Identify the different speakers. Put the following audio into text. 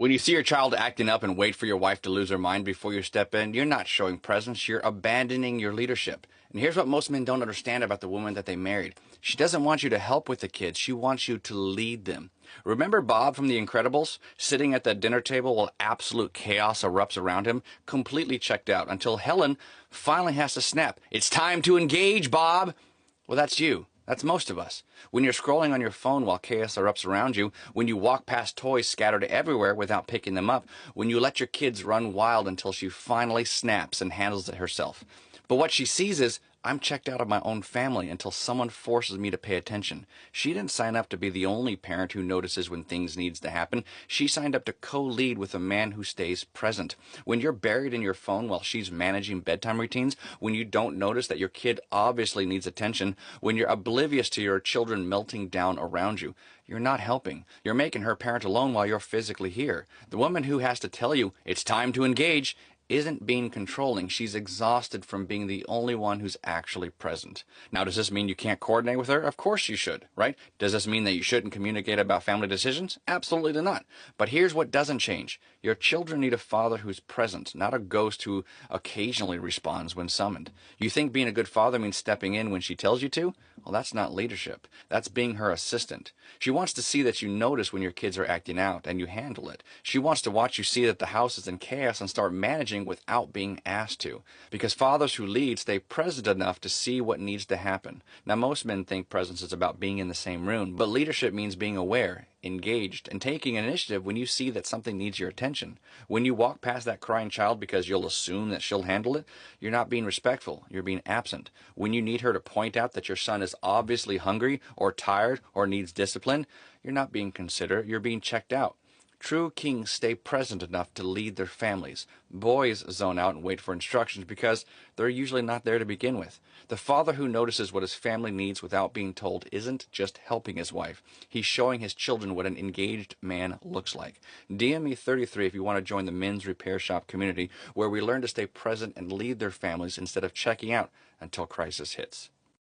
Speaker 1: When you see your child acting up and wait for your wife to lose her mind before you step in, you're not showing presence, you're abandoning your leadership. And here's what most men don't understand about the woman that they married. She doesn't want you to help with the kids, she wants you to lead them. Remember Bob from The Incredibles, sitting at that dinner table while absolute chaos erupts around him, completely checked out, until Helen finally has to snap. It's time to engage, Bob! Well, that's you. That's most of us. When you're scrolling on your phone while chaos erupts around you, when you walk past toys scattered everywhere without picking them up, when you let your kids run wild until she finally snaps and handles it herself. But what she sees is, I'm checked out of my own family until someone forces me to pay attention. She didn't sign up to be the only parent who notices when things needs to happen. She signed up to co-lead with a man who stays present. When you're buried in your phone while she's managing bedtime routines, when you don't notice that your kid obviously needs attention, when you're oblivious to your children melting down around you, you're not helping. You're making her parent alone while you're physically here. The woman who has to tell you, it's time to engage, isn't being controlling. She's exhausted from being the only one who's actually present. Now, does this mean you can't coordinate with her? Of course you should, right? Does this mean that you shouldn't communicate about family decisions? Absolutely not. But here's what doesn't change. Your children need a father who's present, not a ghost who occasionally responds when summoned. You think being a good father means stepping in when she tells you to? Well, that's not leadership. That's being her assistant. She wants to see that you notice when your kids are acting out and you handle it. She wants to watch you see that the house is in chaos and start managing without being asked to. Because fathers who lead stay present enough to see what needs to happen. Now, most men think presence is about being in the same room, but leadership means being aware, engaged, and taking initiative when you see that something needs your attention. When you walk past that crying child because you'll assume that she'll handle it, you're not being respectful, you're being absent. When you need her to point out that your son is obviously hungry or tired or needs discipline, you're not being considerate, you're being checked out. True kings stay present enough to lead their families. Boys zone out and wait for instructions because they're usually not there to begin with. The father who notices what his family needs without being told isn't just helping his wife. He's showing his children what an engaged man looks like. DM me 33 if you want to join the Men's Repair Shop community, where we learn to stay present and lead their families instead of checking out until crisis hits.